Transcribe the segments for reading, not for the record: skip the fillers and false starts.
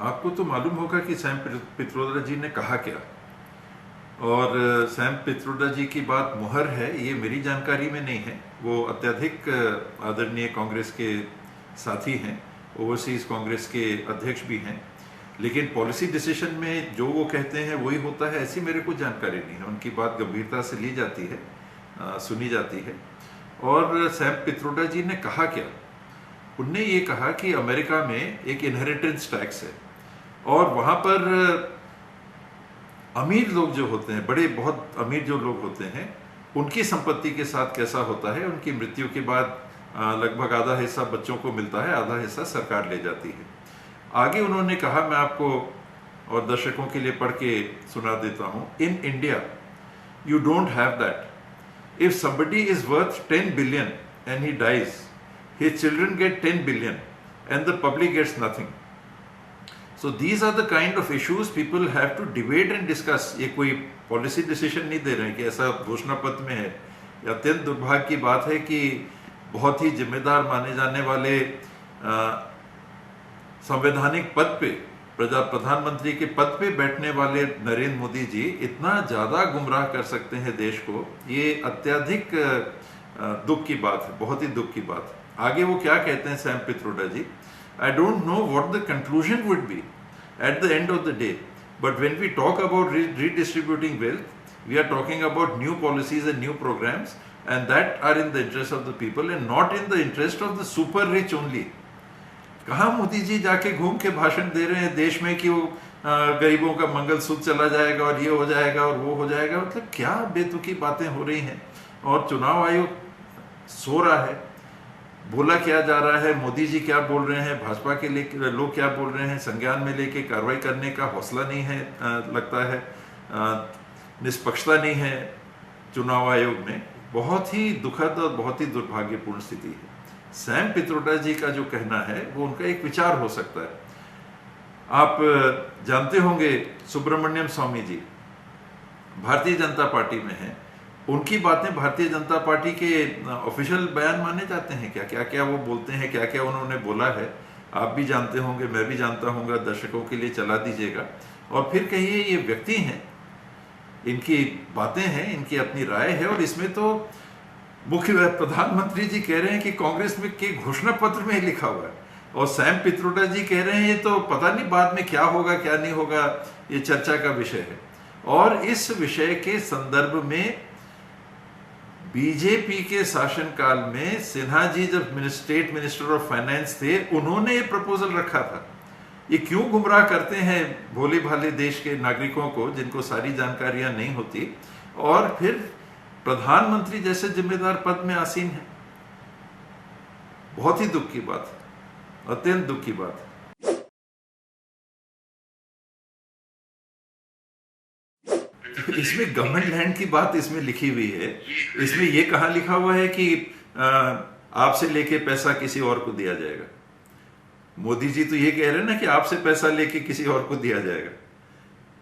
आपको तो मालूम होगा कि सैम पित्रोदा जी ने कहा क्या, और सैम पित्रोदा जी की बात मुहर है, ये मेरी जानकारी में नहीं है। वो अत्यधिक आदरणीय कांग्रेस के साथी हैं, ओवरसीज कांग्रेस के अध्यक्ष भी हैं, लेकिन पॉलिसी डिसीजन में जो वो कहते हैं वही होता है, ऐसी मेरे को जानकारी नहीं है। उनकी बात गंभीरता से ली जाती है, सुनी जाती है। और सैम पित्रोदा जी ने कहा क्या? उनने ये कहा कि अमेरिका में एक इनहेरिटेंस टैक्स है, और वहाँ पर अमीर लोग जो होते हैं, बड़े बहुत अमीर जो लोग होते हैं, उनकी संपत्ति के साथ कैसा होता है, उनकी मृत्यु के बाद लगभग आधा हिस्सा बच्चों को मिलता है, आधा हिस्सा सरकार ले जाती है। आगे उन्होंने कहा, मैं आपको और दर्शकों के लिए पढ़ के सुना देता हूँ। In India you don't have that. If somebody is worth 10 billion and he dies, his children get 10 billion and the public gets nothing. So these are the kind of issues people have to debate and discuss. ये कोई policy decision नहीं दे रहे हैं कि ऐसा घोषणा पत्र में है। ये अत्यंत दुर्भाग्य की बात है कि बहुत ही जिम्मेदार माने जाने वाले संवैधानिक पद पे, प्रधानमंत्री के पद पे बैठने वाले नरेंद्र मोदी जी इतना ज़्यादा गुमराह कर सकते हैं देश को, ये अत्यधिक दुख की बात है, बहुत ही दुख की बात है। आगे वो क्या कहते हैं Sam Pitroda ji? I don't know what the conclusion would be at the end of the day, but when we talk about redistributing wealth, we are talking about new policies and new programs, and that are in the interest of the people and not in the interest of the super rich only. कहाँ मोदी जी जाके घूम के भाषण दे रहे हैं देश में कि वो गरीबों का मंगलसूत्र चला जाएगा और ये हो जाएगा और वो हो जाएगा? मतलब क्या बेतुकी बातें हो रही हैं। और चुनाव आयोग सो रहा है, बोला क्या जा रहा है, मोदी जी क्या बोल रहे हैं, भाजपा के लोग क्या बोल रहे हैं, संज्ञान में लेके कार्रवाई करने का हौसला नहीं है, लगता है निष्पक्षता नहीं है चुनाव आयोग में। बहुत ही दुखद और बहुत ही दुर्भाग्यपूर्ण स्थिति है। सैम पित्रोदा जी का जो कहना है वो उनका एक विचार हो सकता है। आप जानते होंगे सुब्रमण्यम स्वामी जी भारतीय जनता पार्टी में हैं, उनकी बातें भारतीय जनता पार्टी के ऑफिशियल बयान माने जाते हैं क्या? क्या क्या वो बोलते हैं, क्या क्या उन्होंने बोला है, आप भी जानते होंगे, मैं भी जानता हूँगा, दर्शकों के लिए चला दीजिएगा और फिर कहिए ये व्यक्ति हैं, इनकी बातें हैं, इनकी अपनी राय है। और इसमें तो मुख्य प्रधानमंत्री जी कह रहे हैं कि कांग्रेस में के घोषणा पत्र में ही लिखा हुआ है, और सैम पित्रोदा जी कह रहे हैं ये तो पता नहीं बाद में क्या होगा क्या नहीं होगा, ये चर्चा का विषय है। और इस विषय के संदर्भ में बीजेपी के शासनकाल में सिन्हा जी जब स्टेट मिनिस्टर ऑफ फाइनेंस थे, उन्होंने ये प्रपोजल रखा था। ये क्यों गुमराह करते हैं भोले भाले देश के नागरिकों को जिनको सारी जानकारियां नहीं होती, और फिर प्रधानमंत्री जैसे जिम्मेदार पद में आसीन है। बहुत ही दुख की बात है, अत्यंत दुख की बात है। इसमें गवर्नमेंट लैंड की बात इसमें लिखी हुई है। इसमें ये कहाँ लिखा हुआ है कि आपसे लेके पैसा किसी और को दिया जाएगा? मोदी जी तो ये कह रहे हैं ना कि आपसे पैसा लेके किसी और को दिया जाएगा।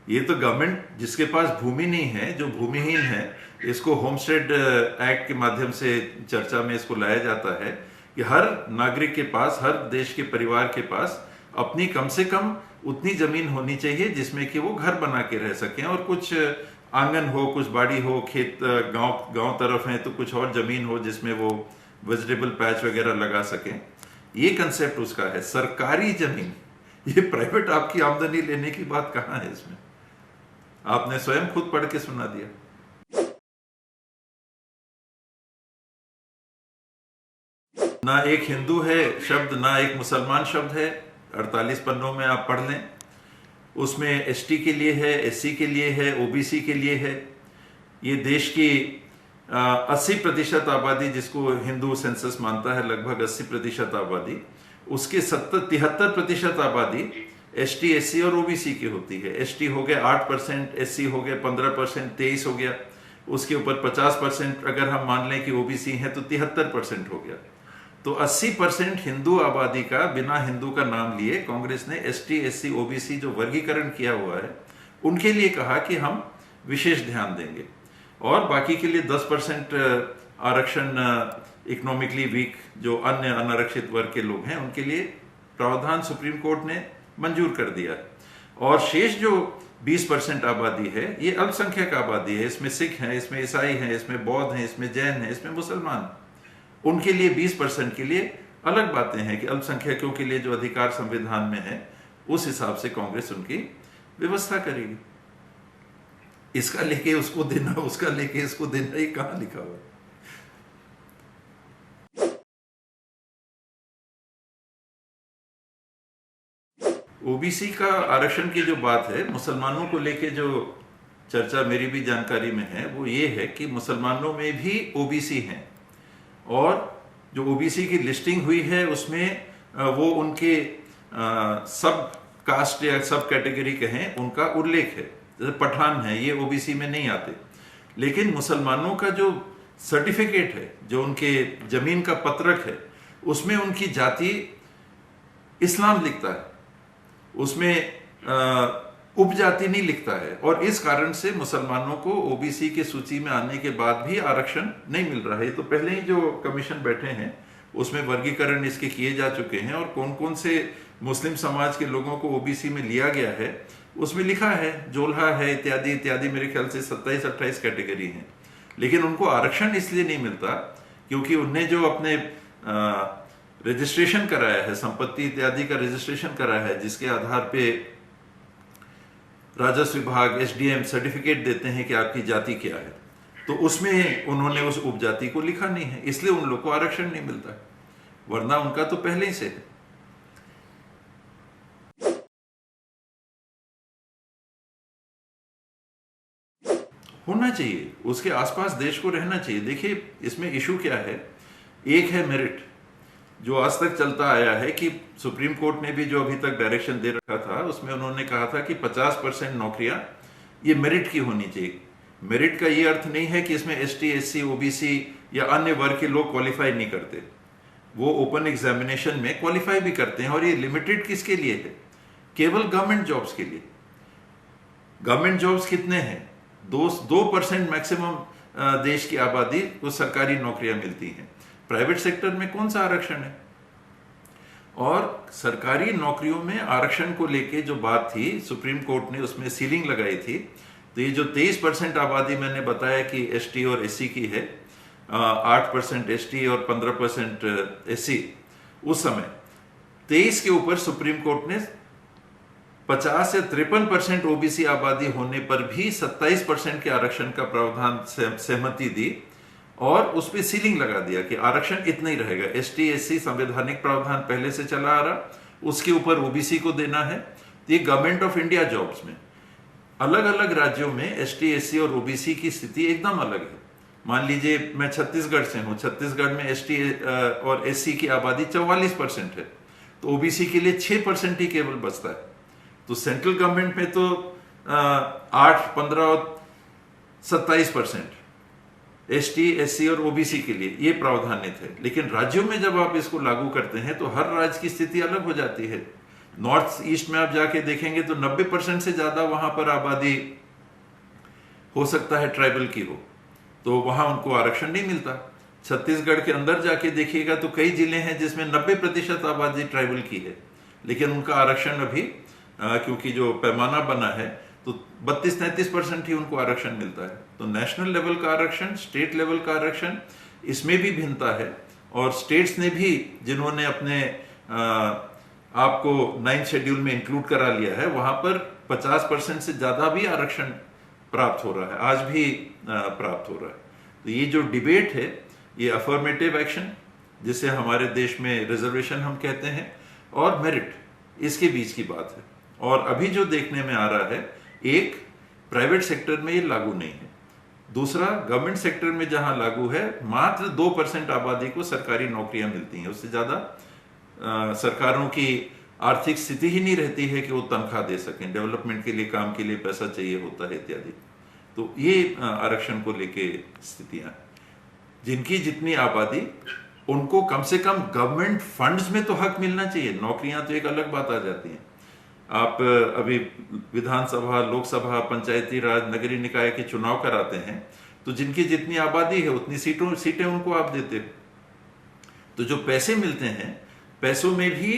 ये तो गवर्नमेंट जिसके पास भूमि नहीं है, जो भूमिहीन है, इसको होमस्टेड एक्ट के माध्यम से चर्चा में इसको लाया जाता है कि हर नागरिक के पास, हर देश के परिवार के पास अपनी कम से कम उतनी जमीन होनी चाहिए जिसमें कि वो घर बना के रह सकें, और कुछ आंगन हो, कुछ बाड़ी हो, खेत गांव तरफ है तो कुछ और जमीन हो जिसमें वो वेजिटेबल पैच वगैरह लगा सकें। ये कंसेप्ट उसका है, सरकारी जमीन। ये प्राइवेट आपकी आमदनी लेने की बात कहाँ है इसमें? आपने स्वयं खुद पढ़ के सुना दिया। ना एक हिंदू है शब्द, ना एक मुसलमान शब्द है। 48 पन्नों में आप पढ़ लें, उसमें एसटी के लिए है, एससी के लिए है, ओबीसी के लिए है। ये देश की 80% आबादी, जिसको हिंदू सेंसस मानता है लगभग 80% आबादी, उसके 73% आबादी एसटी, एससी और ओबीसी की होती है। एसटी हो गया 8%, एससी हो गया 15%, 23 हो गया। उसके ऊपर 50% अगर हम मान लें कि ओबीसी हैं तो 73% हो गया। तो 80% हिंदू आबादी का बिना हिंदू का नाम लिए कांग्रेस ने एसटी, एससी, ओबीसी जो वर्गीकरण किया हुआ है उनके लिए कहा कि हम विशेष ध्यान देंगे, और बाकी के लिए 10% आरक्षण इकोनॉमिकली वीक जो अन्य अनारक्षित वर्ग के लोग हैं उनके लिए प्रावधान सुप्रीम कोर्ट ने मंजूर कर दिया है। और शेष जो 20% आबादी है ये अल्पसंख्यक आबादी है, इसमें सिख हैं, इसमें ईसाई हैं, इसमें बौद्ध हैं, इसमें जैन हैं, इसमें मुसलमान। उनके लिए 20% के लिए अलग बातें हैं कि अल्पसंख्यकों के लिए जो अधिकार संविधान में है उस हिसाब से कांग्रेस उनकी व्यवस्था करेगी। इसका लेके उसको देना, उसका लेके इसको देना, ये कहां लिखा हुआ है? ओबीसी का आरक्षण की जो बात है, मुसलमानों को लेके जो चर्चा मेरी भी जानकारी में है वो ये है कि मुसलमानों में भी ओबीसी हैं, और जो ओबीसी की लिस्टिंग हुई है उसमें वो उनके सब कास्ट या सब कैटेगरी कहें उनका उल्लेख है। जैसे पठान है, ये ओबीसी में नहीं आते, लेकिन मुसलमानों का जो सर्टिफिकेट है, जो उनके जमीन का पत्रक है, उसमें उनकी जाति इस्लाम लिखता है, उसमें उपजाति नहीं लिखता है। और इस कारण से मुसलमानों को ओबीसी की सूची में आने के बाद भी आरक्षण नहीं मिल रहा है। तो पहले ही जो कमीशन बैठे हैं उसमें वर्गीकरण इसके किए जा चुके हैं, और कौन कौन से मुस्लिम समाज के लोगों को ओबीसी में लिया गया है उसमें लिखा है, जोल्हा है, इत्यादि इत्यादि, मेरे ख्याल से 27-28 कैटेगरी हैं। लेकिन उनको आरक्षण इसलिए नहीं मिलता क्योंकि उन्हें जो अपने रजिस्ट्रेशन कराया है, संपत्ति इत्यादि का रजिस्ट्रेशन कराया है, जिसके आधार पे राजस्व विभाग, एसडीएम सर्टिफिकेट देते हैं कि आपकी जाति क्या है, तो उसमें उन्होंने उस उपजाति को लिखा नहीं है, इसलिए उन लोग को आरक्षण नहीं मिलता, वरना उनका तो पहले ही से है। होना चाहिए, उसके आसपास देश को रहना चाहिए। देखिए इसमें इशू क्या है, एक है मेरिट, जो आज तक चलता आया है कि सुप्रीम कोर्ट ने भी जो अभी तक डायरेक्शन दे रखा था उसमें उन्होंने कहा था कि 50% नौकरियां ये मेरिट की होनी चाहिए। मेरिट का ये अर्थ नहीं है कि इसमें एसटी, एससी, ओबीसी या अन्य वर्ग के लोग क्वालिफाई नहीं करते, वो ओपन एग्जामिनेशन में क्वालिफाई भी करते हैं। और ये लिमिटेड किसके लिए है? केवल गवर्नमेंट जॉब्स के लिए। गवर्नमेंट जॉब्स कितने हैं? 2% मैक्सिमम देश की आबादी को सरकारी नौकरियां मिलती हैं। प्राइवेट सेक्टर में कौन सा आरक्षण है? और सरकारी नौकरियों में आरक्षण को लेके जो बात थी, सुप्रीम कोर्ट ने उसमें सीलिंग लगाई थी। तो ये जो 23% आबादी मैंने बताया कि एसटी और एससी की है, 8% एसटी और 15% एससी, उस समय 23 के ऊपर सुप्रीम कोर्ट ने 50 या 53% ओबीसी आबादी होने पर भी 27% के आरक्षण का प्रावधान सहमति दी, और उस पर सीलिंग लगा दिया कि आरक्षण इतना ही रहेगा। एसटी, एससी संवैधानिक प्रावधान पहले से चला आ रहा, उसके ऊपर ओबीसी को देना है। ये गवर्नमेंट ऑफ इंडिया जॉब्स में अलग अलग राज्यों में एसटी, एससी और ओबीसी की स्थिति एकदम अलग है। मान लीजिए मैं छत्तीसगढ़ से हूँ, छत्तीसगढ़ में एसटी और एससी की आबादी 44% है, तो ओबीसी के लिए 6% ही केवल बचता है। तो सेंट्रल गवर्नमेंट में तो 8, 15 और 27% एसटी, एससी और ओबीसी के लिए ये प्रावधानित है। लेकिन राज्यों में जब आप इसको लागू करते हैं तो हर राज्य की स्थिति अलग हो जाती है। नॉर्थ ईस्ट में आप जाके देखेंगे तो 90% से ज्यादा वहां पर आबादी हो सकता है ट्राइबल की हो, तो वहां उनको आरक्षण नहीं मिलता। छत्तीसगढ़ के अंदर जाके देखिएगा तो कई जिले हैं जिसमें 90% आबादी ट्राइबल की है, लेकिन उनका आरक्षण अभी क्योंकि जो पैमाना बना है तो 32-33% ही उनको आरक्षण मिलता है। तो नेशनल लेवल का आरक्षण, स्टेट लेवल का आरक्षण, इसमें भी भिन्नता है। और स्टेट्स ने भी जिन्होंने अपने आपको 9th शेड्यूल में इंक्लूड करा लिया है, वहां पर 50% से ज्यादा भी आरक्षण प्राप्त हो रहा है, आज भी प्राप्त हो रहा है। तो ये जो डिबेट है, ये अफर्मेटिव एक्शन जिसे हमारे देश में रिजर्वेशन हम कहते हैं, और मेरिट, इसके बीच की बात है। और अभी जो देखने में आ रहा है, एक प्राइवेट सेक्टर में ये लागू नहीं है, दूसरा गवर्नमेंट सेक्टर में जहां लागू है मात्र 2% आबादी को सरकारी नौकरियां मिलती हैं। उससे ज्यादा सरकारों की आर्थिक स्थिति ही नहीं रहती है कि वो तनख्वाह दे सकें, डेवलपमेंट के लिए, काम के लिए पैसा चाहिए होता है इत्यादि। तो ये आरक्षण को लेके स्थितियां, जिनकी जितनी आबादी, उनको कम से कम गवर्नमेंट फंड्स में तो हक मिलना चाहिए। नौकरियां तो एक अलग बात आ जाती है। आप अभी विधानसभा, लोकसभा, पंचायती राज, नगरीय निकाय के चुनाव कराते हैं, तो जिनकी जितनी आबादी है उतनी सीटें उनको आप देते हो। तो जो पैसे मिलते हैं, पैसों में भी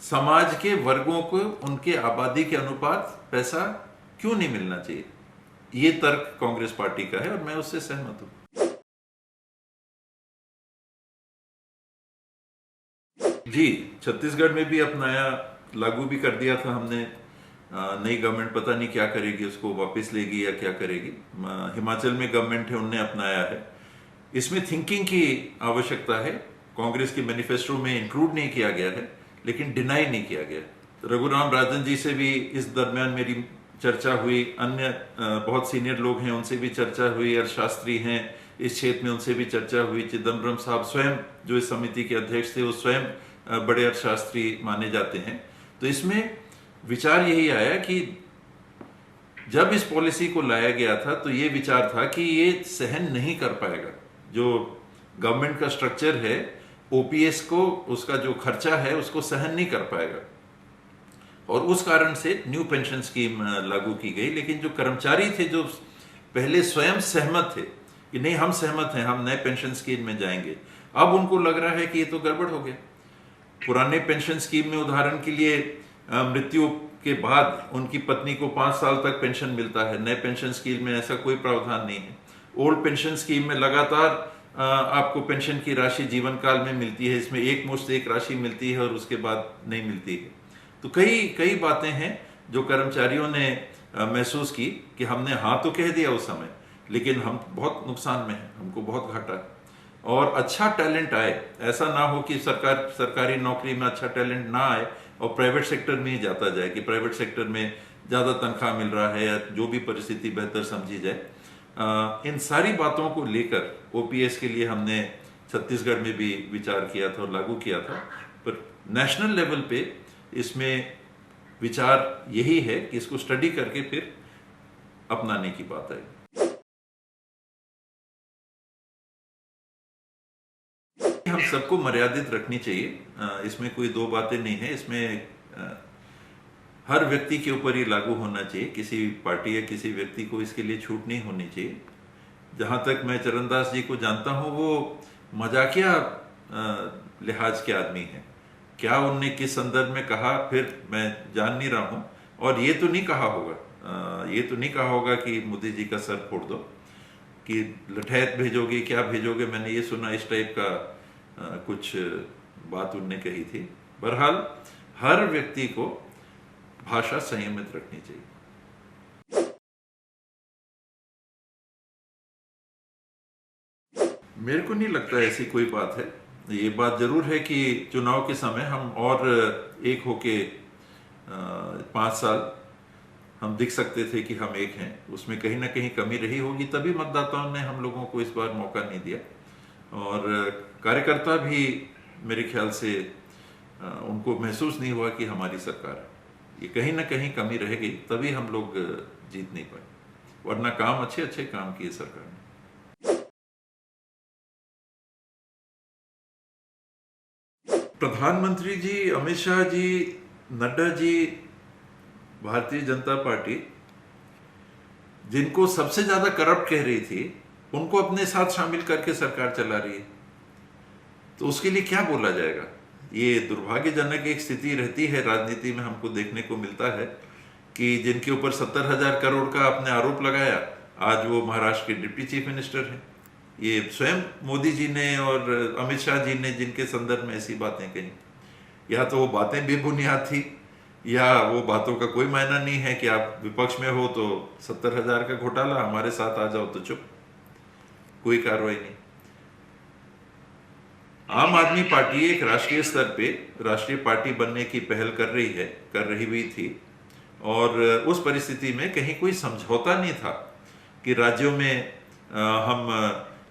समाज के वर्गों को उनके आबादी के अनुपात पैसा क्यों नहीं मिलना चाहिए? ये तर्क कांग्रेस पार्टी का है और मैं उससे सहमत हूं। जी, छत्तीसगढ़ में भी अपनाया, लागू भी कर दिया था हमने। नई गवर्नमेंट पता नहीं क्या करेगी, उसको वापस लेगी या क्या करेगी। हिमाचल में गवर्नमेंट है, उनने अपनाया है। इसमें थिंकिंग की आवश्यकता है। कांग्रेस के मैनिफेस्टो में इंक्लूड नहीं किया गया है, लेकिन डिनाई नहीं किया गया। रघुराम राजन जी से भी इस दरमियान मेरी चर्चा हुई, अन्य बहुत सीनियर लोग हैं उनसे भी चर्चा हुई, अर्थशास्त्री हैं इस क्षेत्र में, उनसे भी चर्चा हुई। चिदम्बरम साहब स्वयं जो इस समिति के अध्यक्ष थे, वो स्वयं बड़े अर्थशास्त्री माने जाते हैं। तो इसमें विचार यही आया कि जब इस पॉलिसी को लाया गया था तो ये विचार था कि ये सहन नहीं कर पाएगा। जो गवर्नमेंट का स्ट्रक्चर है, ओपीएस को, उसका जो खर्चा है उसको सहन नहीं कर पाएगा, और उस कारण से न्यू पेंशन स्कीम लागू की गई। लेकिन जो कर्मचारी थे, जो पहले स्वयं सहमत थे कि नहीं हम सहमत हैं, हम नए पेंशन स्कीम में जाएंगे, अब उनको लग रहा है कि ये तो गड़बड़ हो गया। पुराने पेंशन स्कीम में उदाहरण के लिए मृत्यु के बाद उनकी पत्नी को 5 साल तक पेंशन मिलता है। नए पेंशन स्कीम में ऐसा कोई प्रावधान नहीं है। ओल्ड पेंशन स्कीम में लगातार आपको पेंशन की राशि जीवन काल में मिलती है, इसमें एक मुश्त एक राशि मिलती है और उसके बाद नहीं मिलती है। तो कई बातें हैं जो कर्मचारियों ने महसूस की कि हमने हाँ तो कह दिया उस समय, लेकिन हम बहुत नुकसान में हैं, हमको बहुत घाटा है। और अच्छा टैलेंट आए, ऐसा ना हो कि सरकारी नौकरी में अच्छा टैलेंट ना आए और प्राइवेट सेक्टर में ही जाता जाए, कि प्राइवेट सेक्टर में ज़्यादा तनख्वाह मिल रहा है या जो भी परिस्थिति बेहतर समझी जाए। इन सारी बातों को लेकर ओपीएस के लिए हमने छत्तीसगढ़ में भी विचार किया था और लागू किया था। पर नेशनल लेवल पे इसमें विचार यही है कि इसको स्टडी करके फिर अपनाने की बात है। हम सबको मर्यादित रखनी चाहिए, इसमें कोई दो बातें नहीं है। इसमें हर व्यक्ति के ऊपर ये लागू होना चाहिए, किसी पार्टी या किसी व्यक्ति को इसके लिए छूट नहीं होनी चाहिए। जहां तक मैं चरणदास जी को जानता हूं, वो मजाकिया लिहाज के आदमी हैं। क्या उनने किस संदर्भ में कहा फिर मैं जान नहीं रहा हूं। और ये तो नहीं कहा होगा कि मोदी जी का सर फोड़ दो, कि लठैत भेजोगे, क्या भेजोगे, मैंने ये सुना इस टाइप का कुछ बात उनने कही थी। बहरहाल हर व्यक्ति को भाषा संयमित रखनी चाहिए। मेरे को नहीं लगता ऐसी कोई बात है। ये बात जरूर है कि चुनाव के समय हम और एक होके 5 साल हम दिख सकते थे कि हम एक हैं, उसमें कहीं ना कहीं कमी रही होगी, तभी मतदाताओं ने हम लोगों को इस बार मौका नहीं दिया। और कार्यकर्ता भी मेरे ख्याल से उनको महसूस नहीं हुआ कि हमारी सरकार है। ये कहीं ना कहीं कमी रह गई, तभी हम लोग जीत नहीं पाए, वरना काम अच्छे काम किए सरकार ने। प्रधानमंत्री जी, अमित शाह जी, नड्डा जी, भारतीय जनता पार्टी जिनको सबसे ज्यादा करप्ट कह रही थी, उनको अपने साथ शामिल करके सरकार चला रही है। तो उसके लिए क्या बोला जाएगा? ये दुर्भाग्यजनक एक स्थिति रहती है राजनीति में, हमको देखने को मिलता है कि जिनके ऊपर 70,000 करोड़ का आपने आरोप लगाया, आज वो महाराष्ट्र के डिप्टी चीफ मिनिस्टर हैं। ये स्वयं मोदी जी ने और अमित शाह जी ने जिनके संदर्भ में ऐसी बातें कही, या तो वो बातें बेबुनियाद थी, या वो बातों का कोई मायना नहीं है कि आप विपक्ष में हो तो 70,000 का घोटाला, हमारे साथ आ जाओ तो चुप, कोई कार्रवाई नहीं। आम आदमी पार्टी एक राष्ट्रीय स्तर पे राष्ट्रीय पार्टी बनने की पहल कर रही हुई थी, और उस परिस्थिति में कहीं कोई समझौता नहीं था कि राज्यों में हम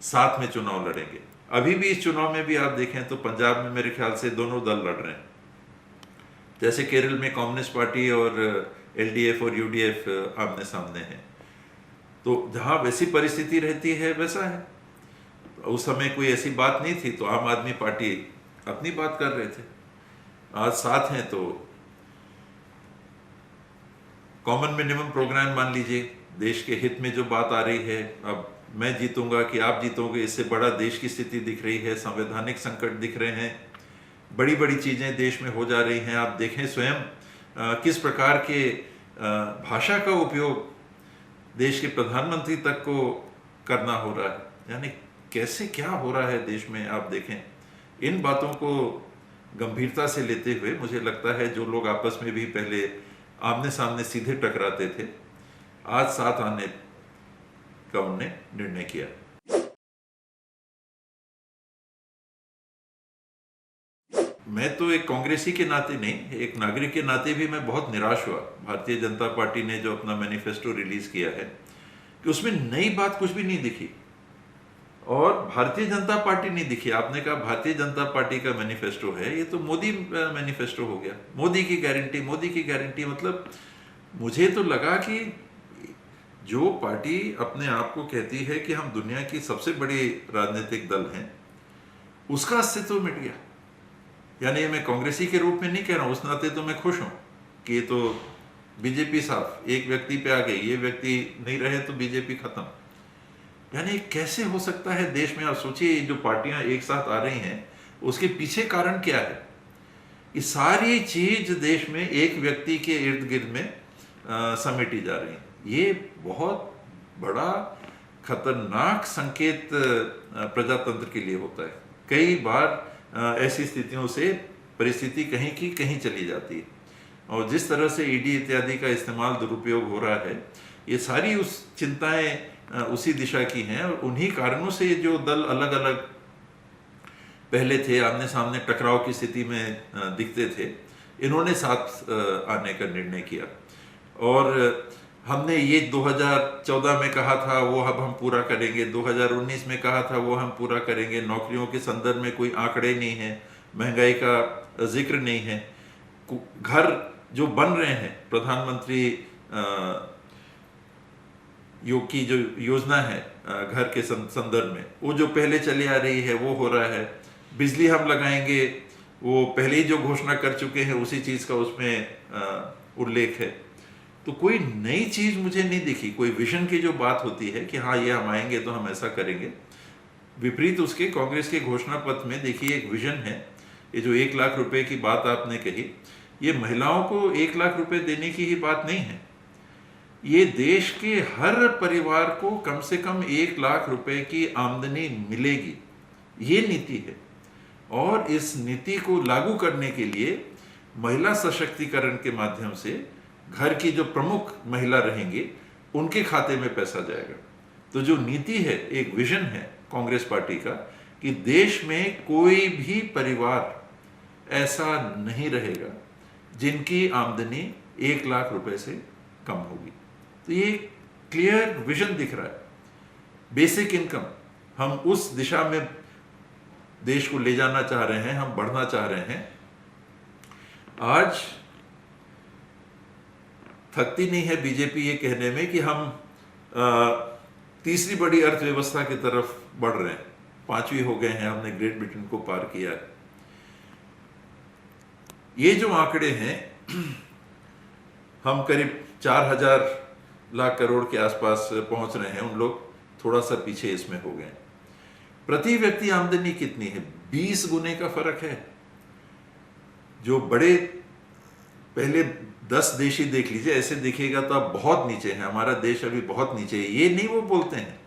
साथ में चुनाव लड़ेंगे। अभी भी इस चुनाव में भी आप देखें तो पंजाब में मेरे ख्याल से दोनों दल लड़ रहे हैं। जैसे केरल में कम्युनिस्ट पार्टी और एलडीएफ और यूडीएफ आमने सामने हैं। तो जहां वैसी परिस्थिति रहती है वैसा है। उस समय कोई ऐसी बात नहीं थी, तो आम आदमी पार्टी अपनी बात कर रहे थे। आज साथ हैं तो कॉमन मिनिमम प्रोग्राम मान लीजिए, देश के हित में जो बात आ रही है, अब मैं जीतूंगा कि आप जीतोगे, इससे बड़ा देश की स्थिति दिख रही है, संवैधानिक संकट दिख रहे हैं, बड़ी बड़ी चीज़ें देश में हो जा रही हैं। आप देखें स्वयं किस प्रकार के भाषा का उपयोग देश के प्रधानमंत्री तक को करना हो रहा है, यानी कैसे क्या हो रहा है देश में। आप देखें, इन बातों को गंभीरता से लेते हुए मुझे लगता है जो लोग आपस में भी पहले आमने सामने सीधे टकराते थे, आज साथ आने का उन्होंने निर्णय किया। मैं तो एक कांग्रेसी के नाते नहीं, एक नागरिक के नाते भी मैं बहुत निराश हुआ। भारतीय जनता पार्टी ने जो अपना मैनिफेस्टो रिलीज किया है कि उसमें नई बात कुछ भी नहीं दिखी, और भारतीय जनता पार्टी नहीं दिखी। आपने कहा भारतीय जनता पार्टी का मैनिफेस्टो है, ये तो मोदी मैनिफेस्टो हो गया। मोदी की गारंटी, मोदी की गारंटी, मतलब मुझे तो लगा कि जो पार्टी अपने आप को कहती है कि हम दुनिया की सबसे बड़ी राजनीतिक दल हैं, उसका अस्तित्व मिट गया। यानी मैं कांग्रेसी के रूप में नहीं कह रहा हूँ, उस नाते तो मैं खुश हूँ कि ये तो बीजेपी साफ एक व्यक्ति पे आ गई, ये व्यक्ति नहीं रहे तो बीजेपी खत्म। यानी कैसे हो सकता है देश में? आप सोचिए, जो पार्टियां एक साथ आ रही हैं उसके पीछे कारण क्या है? ये सारी चीज देश में एक व्यक्ति के इर्द गिर्द में समेटी जा रही है। ये बहुत बड़ा खतरनाक संकेत प्रजातंत्र के लिए होता है। कई बार ऐसी स्थितियों से परिस्थिति कहीं की कहीं चली जाती है, और जिस तरह से ईडी इत्यादि का इस्तेमाल दुरुपयोग हो रहा है, ये सारी उस चिंताएं उसी दिशा की हैं, और उन्हीं कारणों से जो दल अलग अलग पहले थे, आमने सामने टकराव की स्थिति में दिखते थे, इन्होंने साथ आने का निर्णय किया। और हमने ये 2014 में कहा था वो अब हम पूरा करेंगे, 2019 में कहा था वो हम पूरा करेंगे। नौकरियों के संदर्भ में कोई आंकड़े नहीं है, महंगाई का जिक्र नहीं है। घर जो बन रहे हैं, प्रधानमंत्री की जो योजना है घर के संदर्भ में, वो जो पहले चली आ रही है वो हो रहा है। बिजली हम लगाएंगे, वो पहले ही जो घोषणा कर चुके हैं उसी चीज़ का उसमें उल्लेख है। तो कोई नई चीज़ मुझे नहीं दिखी। कोई विजन की जो बात होती है कि हाँ ये हम आएंगे तो हम ऐसा करेंगे, विपरीत उसके कांग्रेस के घोषणा पत्र में देखिए एक विजन है। ये जो 1 लाख रुपए की बात आपने कही, ये महिलाओं को 1 लाख रुपए देने की ही बात नहीं है। ये देश के हर परिवार को कम से कम 1 लाख रुपए की आमदनी मिलेगी, ये नीति है। और इस नीति को लागू करने के लिए महिला सशक्तिकरण के माध्यम से घर की जो प्रमुख महिला रहेंगी उनके खाते में पैसा जाएगा। तो जो नीति है, एक विजन है कांग्रेस पार्टी का कि देश में कोई भी परिवार ऐसा नहीं रहेगा जिनकी आमदनी 1 लाख रुपए से कम होगी। तो ये क्लियर विजन दिख रहा है। बेसिक इनकम, हम उस दिशा में देश को ले जाना चाह रहे हैं, हम बढ़ना चाह रहे हैं। आज थकती नहीं है बीजेपी ये कहने में कि हम तीसरी बड़ी अर्थव्यवस्था की तरफ बढ़ रहे हैं, 5वीं हो गए हैं, हमने ग्रेट ब्रिटेन को पार किया है। ये जो आंकड़े हैं, हम करीब 4,000 लाख करोड़ के आसपास पहुंच रहे हैं, उन लोग थोड़ा सा पीछे इसमें हो गए। प्रति व्यक्ति आमदनी कितनी है? 20 गुने का फर्क है। जो बड़े पहले 10 देश ही देख लीजिए, ऐसे देखिएगा तो आप बहुत नीचे हैं। हमारा देश अभी बहुत नीचे है। ये नहीं वो बोलते हैं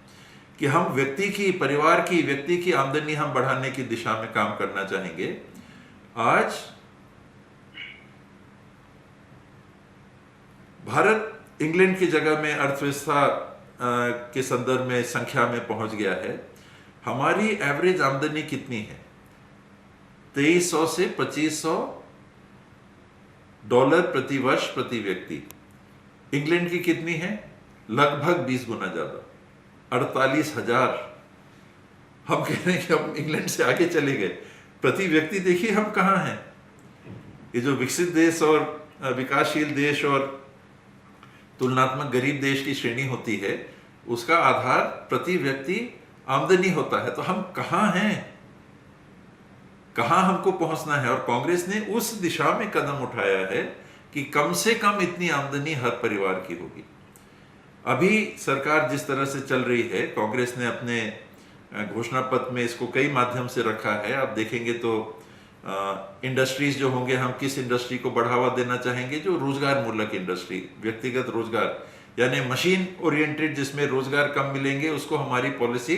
कि हम व्यक्ति की, परिवार की, व्यक्ति की आमदनी हम बढ़ाने की दिशा में काम करना चाहेंगे। आज भारत इंग्लैंड की जगह में अर्थव्यवस्था के संदर्भ में संख्या में पहुंच गया है। हमारी एवरेज आमदनी कितनी है? 2300 से 2500 डॉलर प्रति वर्ष प्रति व्यक्ति। इंग्लैंड की कितनी है? लगभग 20 गुना ज्यादा, 48,000। हम कह रहे हैं कि हम इंग्लैंड से आगे चले गए। प्रति व्यक्ति देखिए हम कहाँ हैं। ये जो विकसित देश और विकासशील देश और तुलनात्मक गरीब देश की श्रेणी होती है, उसका आधार प्रति व्यक्ति आमदनी होता है। तो हम कहाँ हैं, कहाँ हमको पहुंचना है? और कांग्रेस ने उस दिशा में कदम उठाया है कि कम से कम इतनी आमदनी हर परिवार की होगी। अभी सरकार जिस तरह से चल रही है, कांग्रेस ने अपने घोषणा पत्र में इसको कई माध्यम से रखा है। आप देखेंगे तो इंडस्ट्रीज जो होंगे, हम किस इंडस्ट्री को बढ़ावा देना चाहेंगे, जो रोजगार मूलक इंडस्ट्री, व्यक्तिगत रोजगार, यानी मशीन ओरिएंटेड जिसमें रोजगार कम मिलेंगे, उसको हमारी पॉलिसी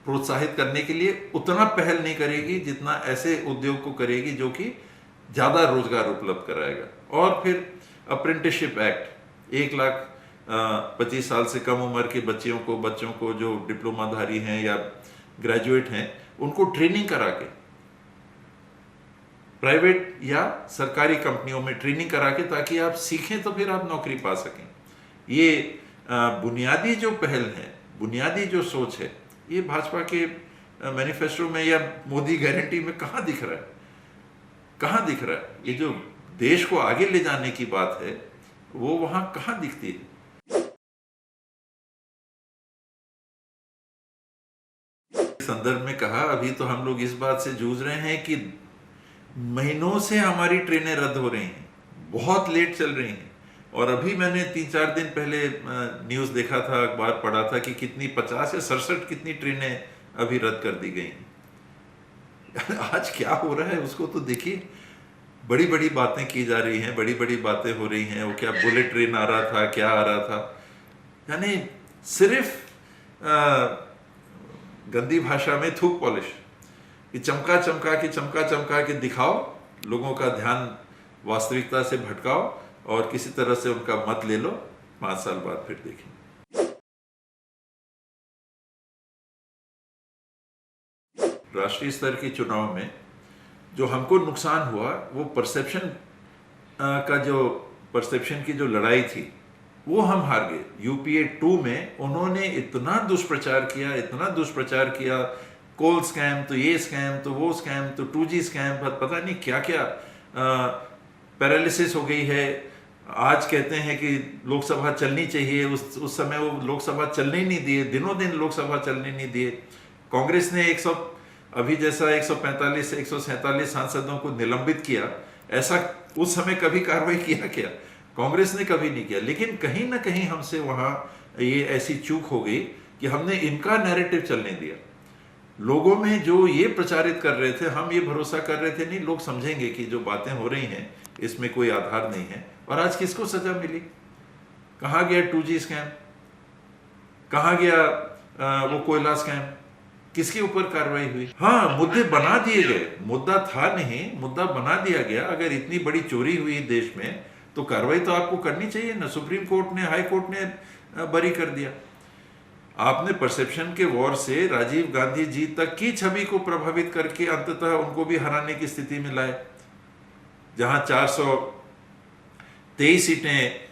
प्रोत्साहित करने के लिए उतना पहल नहीं करेगी जितना ऐसे उद्योग को करेगी जो कि ज़्यादा रोजगार उपलब्ध कराएगा। और फिर अप्रेंटिसशिप एक्ट, 1,25,000 साल से कम उम्र के बच्चों को जो डिप्लोमाधारी हैं या ग्रेजुएट हैं, उनको ट्रेनिंग करा के, प्राइवेट या सरकारी कंपनियों में ट्रेनिंग करा के, ताकि आप सीखें तो फिर आप नौकरी पा सकें। ये बुनियादी जो पहल है, बुनियादी जो सोच है, ये भाजपा के मैनिफेस्टो में या मोदी गारंटी में कहाँ दिख रहा है? कहाँ दिख रहा है? ये जो देश को आगे ले जाने की बात है, वो वहां कहाँ दिखती है? संदर्भ में कहा, अभी तो हम लोग इस बात से जूझ रहे हैं कि महीनों से हमारी ट्रेनें रद्द हो रही हैं, बहुत लेट चल रही हैं। और अभी मैंने 3-4 दिन पहले न्यूज़ देखा था, अखबार पढ़ा था कि कितनी 50 या 67 कितनी ट्रेनें अभी रद्द कर दी गई। आज क्या हो रहा है उसको तो देखिए। बड़ी बड़ी बातें की जा रही हैं, बड़ी बड़ी बातें हो रही हैं। वो क्या बुलेट ट्रेन आ रहा था, क्या आ रहा था, यानी सिर्फ गंदी भाषा में थूक पॉलिश, कि चमका चमका के दिखाओ, लोगों का ध्यान वास्तविकता से भटकाओ और किसी तरह से उनका मत ले लो, 5 साल बाद फिर देखेंगे। राष्ट्रीय स्तर के चुनाव में जो हमको नुकसान हुआ, वो परसेप्शन की जो लड़ाई थी, वो हम हार गए। यूपीए 2 में उन्होंने इतना दुष्प्रचार किया, कोल स्कैम, तो ये स्कैम, तो वो स्कैम, तो 2G स्कैम, पता नहीं क्या क्या, पैरालिसिस हो गई है। आज कहते हैं कि लोकसभा चलनी चाहिए, उस समय वो लोकसभा चलने ही नहीं दिए, दिनों दिन लोकसभा चलने नहीं दिए। कांग्रेस ने अभी जैसा 145 से 147 सांसदों को निलंबित किया, ऐसा उस समय कभी कार्रवाई किया क्या? कांग्रेस ने कभी नहीं किया। लेकिन कहीं ना कहीं हमसे वहां ये ऐसी चूक हो गई कि हमने इनका नैरेटिव चलने दिया। लोगों में जो ये प्रचारित कर रहे थे, हम ये भरोसा कर रहे थे नहीं, लोग समझेंगे कि जो बातें हो रही हैं इसमें कोई आधार नहीं है। और आज किसको सजा मिली? कहाँ गया 2G स्कैम? कहाँ गया वो कोयला स्कैम? किसके ऊपर कार्रवाई हुई? हाँ, मुद्दे बना दिए गए, मुद्दा था नहीं, मुद्दा बना दिया गया। अगर इतनी बड़ी चोरी हुई देश में तो कार्रवाई तो आपको करनी चाहिए ना। सुप्रीम कोर्ट ने, हाई कोर्ट ने बरी कर दिया। आपने परसेप्शन के वॉर से राजीव गांधी जी तक की छवि को प्रभावित करके अंततः उनको भी हराने की स्थिति में लाए। जहां 423 सीटें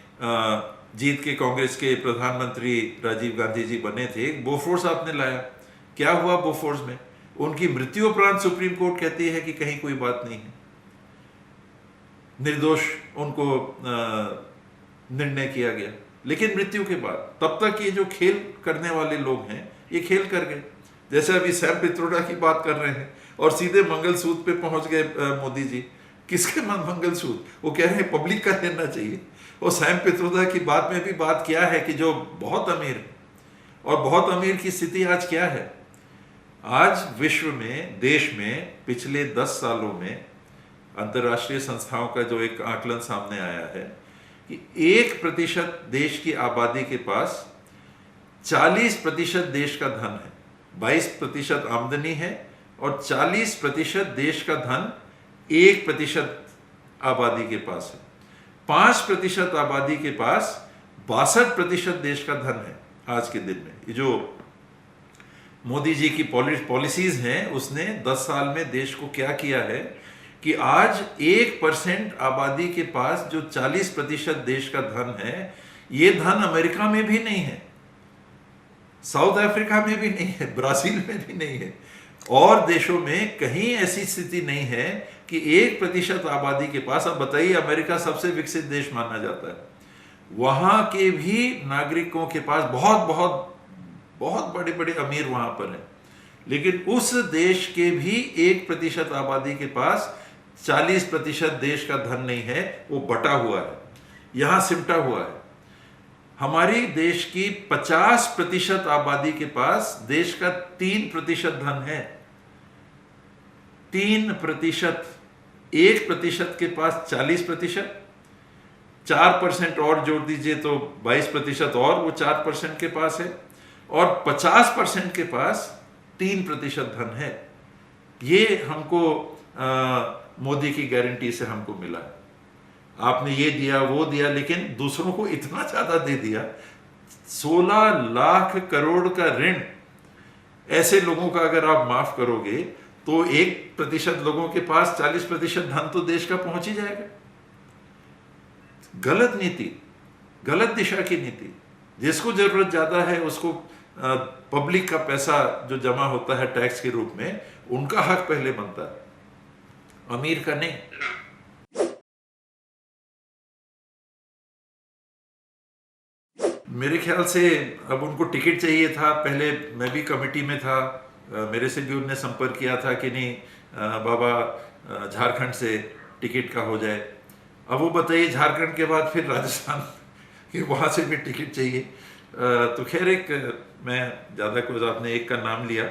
जीत के कांग्रेस के प्रधानमंत्री राजीव गांधी जी बने थे, बोफोर्स आपने लाया। क्या हुआ बोफोर्स में? उनकी मृत्यु उपरांत सुप्रीम कोर्ट कहती है कि कहीं कोई बात नहीं है, निर्दोष उनको निर्णय किया गया। लेकिन मृत्यु के बाद, तब तक ये जो खेल करने वाले लोग हैं, ये खेल कर गए। जैसे अभी सैम पित्रोडा की बात कर रहे हैं और सीधे मंगलसूत्र पे पहुंच गए मोदी जी। किसके मंगलसूत्र? वो कह रहे हैं पब्लिक का लेना चाहिए। और सैम पित्रोडा की बात में भी बात क्या है कि जो बहुत अमीर है, और बहुत अमीर की स्थिति आज क्या है? आज विश्व में, देश में पिछले 10 सालों में अंतर्राष्ट्रीय संस्थाओं का जो एक आकलन सामने आया है कि 1% देश की आबादी के पास 40% देश का धन है, 22% आमदनी है, और 40% देश का धन 1% आबादी के पास है। 5% आबादी के पास 62% देश का धन है आज के दिन में। ये जो मोदी जी की पॉलिसीज हैं, उसने 10 साल में देश को क्या किया है कि आज 1% आबादी के पास जो 40% देश का धन है, ये धन अमेरिका में भी नहीं है, साउथ अफ्रीका में भी नहीं है, ब्राजील में भी नहीं है, और देशों में कहीं ऐसी स्थिति नहीं है कि 1% आबादी के पास। अब बताइए, अमेरिका सबसे विकसित देश माना जाता है, वहां के भी नागरिकों के पास बहुत बहुत बहुत बड़े बड़े अमीर वहां पर हैं, लेकिन उस देश के भी 1% आबादी के पास 40% देश का धन नहीं है। वो बटा हुआ है, यहां सिमटा हुआ है। हमारी देश की 50% आबादी के पास देश का 3% धन है। 3%। 1% के पास 40%, 4% और जोड़ दीजिए तो 22% और वो 4% के पास है, और 50% के पास 3% धन है। ये हमको मोदी की गारंटी से हमको मिला है। आपने ये दिया वो दिया, लेकिन दूसरों को इतना ज्यादा दे दिया। 16 लाख करोड़ का ऋण ऐसे लोगों का अगर आप माफ करोगे तो 1% लोगों के पास 40% धन तो देश का पहुंच ही जाएगा। गलत नीति, गलत दिशा की नीति। जिसको जरूरत ज्यादा है उसको पब्लिक का पैसा जो जमा होता है टैक्स के रूप में, उनका हक पहले बनता है, अमीर का नहीं। मेरे ख्याल से अब उनको टिकट चाहिए था। पहले मैं भी कमेटी में था, मेरे से भी उनने संपर्क किया था कि नहीं बाबा झारखंड से टिकट का हो जाए। अब वो बताइए झारखंड के बाद फिर राजस्थान कि वहाँ से भी टिकट चाहिए। तो खैर, एक मैं ज़्यादा कुछ, आपने एक का नाम लिया,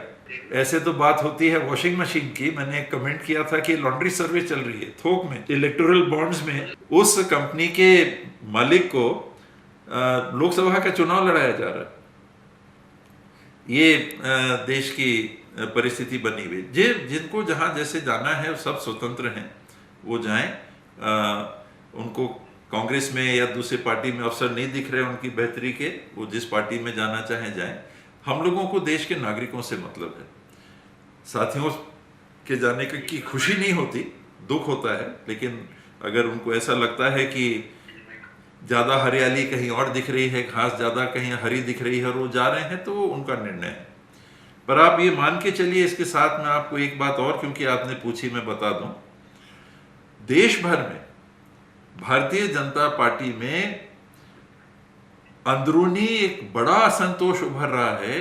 ऐसे तो बात होती है वॉशिंग मशीन की। मैंने एक कमेंट किया था कि लॉन्ड्री सर्विस चल रही है थोक में, इलेक्टोरल बॉन्ड्स में। उस कंपनी के मालिक को लोकसभा का चुनाव लड़ाया जा रहा है। ये देश की परिस्थिति बनी हुई। जिनको जहाँ जैसे जाना है सब स्वतंत्र हैं, वो जाएं। उनको कांग्रेस में या दूसरी पार्टी में अवसर नहीं दिख रहे उनकी बेहतरी के, वो जिस पार्टी में जाना चाहें जाएं। हम लोगों को देश के नागरिकों से मतलब है। साथियों के जाने की खुशी नहीं होती, दुख होता है। लेकिन अगर उनको ऐसा लगता है कि ज़्यादा हरियाली कहीं और दिख रही है, घास ज़्यादा कहीं हरी दिख रही है और वो जा रहे हैं, तो उनका निर्णय है। पर आप ये मान के चलिए, इसके साथ में आपको एक बात और, क्योंकि आपने पूछी, मैं बता दूं। देश भर में भारतीय जनता पार्टी में अंदरूनी एक बड़ा असंतोष उभर रहा है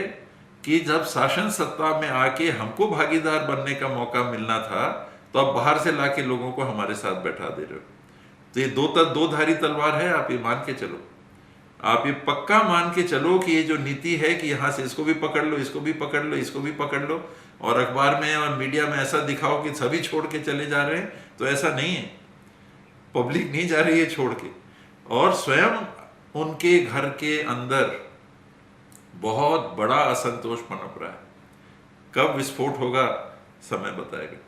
कि जब शासन सत्ता में आके हमको भागीदार बनने का मौका मिलना था, तो अब बाहर से लाके लोगों को हमारे साथ बैठा दे रहे हो। तो ये दो धारी तलवार है। आप ये मान के चलो, आप ये पक्का मान के चलो कि ये जो नीति है कि यहाँ से इसको भी पकड़ लो, इसको भी पकड़ लो, इसको भी पकड़ लो, और अखबार में और मीडिया में ऐसा दिखाओ कि सभी छोड़ के चले जा रहे हैं, तो ऐसा नहीं है। पब्लिक नहीं जा रही है छोड़ के, और स्वयं उनके घर के अंदर बहुत बड़ा असंतोष पनप रहा है। कब विस्फोट होगा समय बताएगा।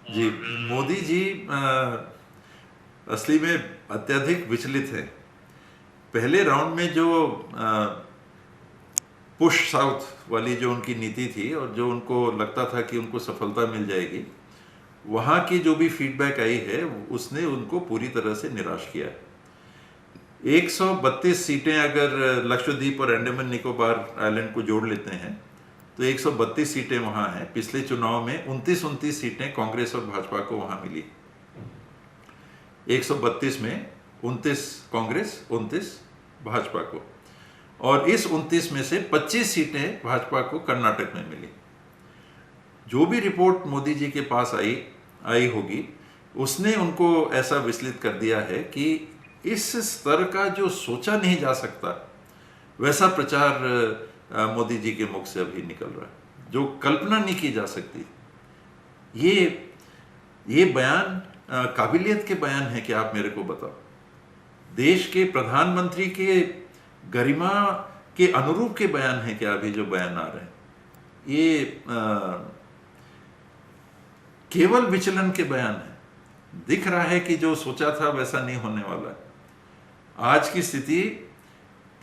जी, मोदी जी असली में अत्यधिक विचलित है। पहले राउंड में जो पुश साउथ वाली जो उनकी नीति थी और जो उनको लगता था कि उनको सफलता मिल जाएगी, वहाँ की जो भी फीडबैक आई है उसने उनको पूरी तरह से निराश किया है। 132 सीटें अगर लक्षद्वीप और अंडमान निकोबार आइलैंड को जोड़ लेते हैं तो 132 सीटें वहाँ हैं। पिछले चुनाव में 29 सीटें कांग्रेस और भाजपा को वहाँ मिली। 132 में 29 कांग्रेस, 29 भाजपा को, और इस 29 में से 25 सीटें भाजपा को कर्नाटक में मिली। जो भी रिपोर्ट मोदी जी के पास आई होगी, उसने उनको ऐसा विचलित कर दिया है कि इस स्तर का जो सोचा नहीं जा सकता वैसा प्रचार मोदी जी के मुख से अभी निकल रहा है, जो कल्पना नहीं की जा सकती। ये बयान काबिलियत के बयान है कि आप मेरे को बताओ, देश के प्रधानमंत्री के गरिमा के अनुरूप के बयान है क्या अभी जो बयान आ रहे हैं? ये केवल विचलन के बयान है। दिख रहा है कि जो सोचा था वैसा नहीं होने वाला है। आज की स्थिति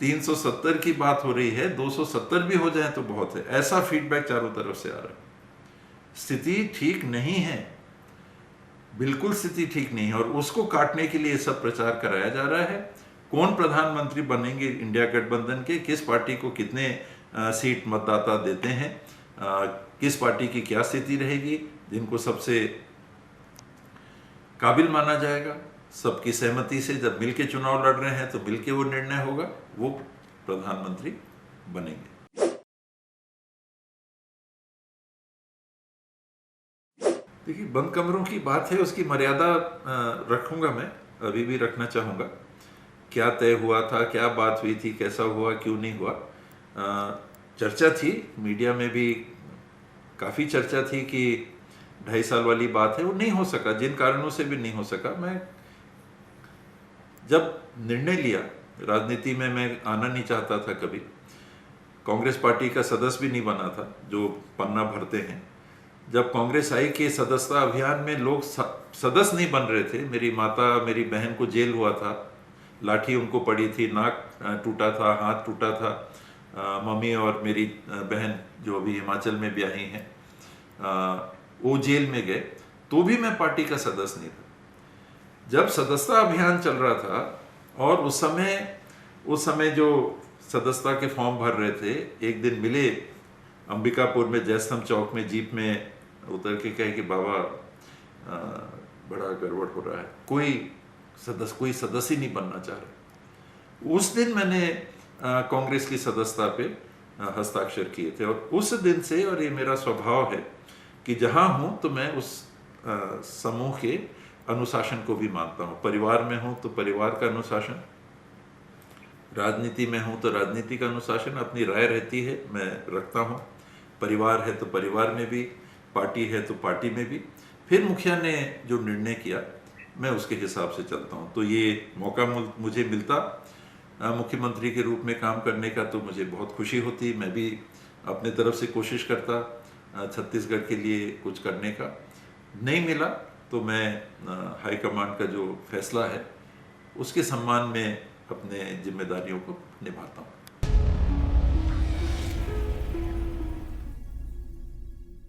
370 की बात हो रही है, 270 भी हो जाए तो बहुत है, ऐसा फीडबैक चारों तरफ से आ रहा है। स्थिति ठीक नहीं है, बिल्कुल स्थिति ठीक नहीं है, और उसको काटने के लिए सब प्रचार कराया जा रहा है। कौन प्रधानमंत्री बनेंगे इंडिया गठबंधन के, किस पार्टी को कितने सीट मतदाता देते हैं, किस पार्टी की क्या स्थिति रहेगी, जिनको सबसे काबिल माना जाएगा, सबकी सहमति से जब मिलके चुनाव लड़ रहे हैं तो मिलके वो निर्णय होगा, वो प्रधानमंत्री बनेंगे। देखिए, बंद कमरों की बात है, उसकी मर्यादा रखूंगा, मैं अभी भी रखना चाहूँगा। क्या तय हुआ था, क्या बात हुई थी, कैसा हुआ, क्यों नहीं हुआ, चर्चा थी, मीडिया में भी काफ़ी चर्चा थी कि 2.5 साल वाली बात है, वो नहीं हो सका, जिन कारणों से भी नहीं हो सका। मैं जब निर्णय लिया, राजनीति में मैं आना नहीं चाहता था कभी, कांग्रेस पार्टी का सदस्य भी नहीं बना था जो पन्ना भरते हैं। जब कांग्रेस आई कि सदस्यता अभियान में लोग सदस्य नहीं बन रहे थे, मेरी माता, मेरी बहन को जेल हुआ था, लाठी उनको पड़ी थी, नाक टूटा था, हाथ टूटा था, मम्मी और मेरी बहन जो अभी हिमाचल में ब्याही हैं, वो जेल में गए, तो भी मैं पार्टी का सदस्य नहीं था। जब सदस्यता अभियान चल रहा था और उस समय जो सदस्यता के फॉर्म भर रहे थे, एक दिन मिले अंबिकापुर में जयस्तंभ चौक में, जीप में उतर के कहे कि बाबा बड़ा गड़बड़ हो रहा है, कोई सदस्य ही नहीं बनना चाह रहा। उस दिन मैंने कांग्रेस की सदस्यता पे हस्ताक्षर किए थे, और उस दिन से, और ये मेरा स्वभाव है कि जहाँ हूँ तो मैं उस समूह के अनुशासन को भी मानता हूँ। परिवार में हूँ तो परिवार का अनुशासन, राजनीति में हूँ तो राजनीति का अनुशासन, अपनी राय रहती है, मैं रखता हूँ। परिवार है तो परिवार में भी, पार्टी है तो पार्टी में भी। फिर मुखिया ने जो निर्णय किया, मैं उसके हिसाब से चलता हूँ। तो ये मौका मुझे मिलता मुख्यमंत्री के रूप में काम करने का, तो मुझे बहुत खुशी होती। मैं भी अपने तरफ से कोशिश करता छत्तीसगढ़ के लिए कुछ करने का। नहीं मिला तो मैं हाईकमांड का जो फैसला है उसके सम्मान में अपने जिम्मेदारियों को निभाता हूँ।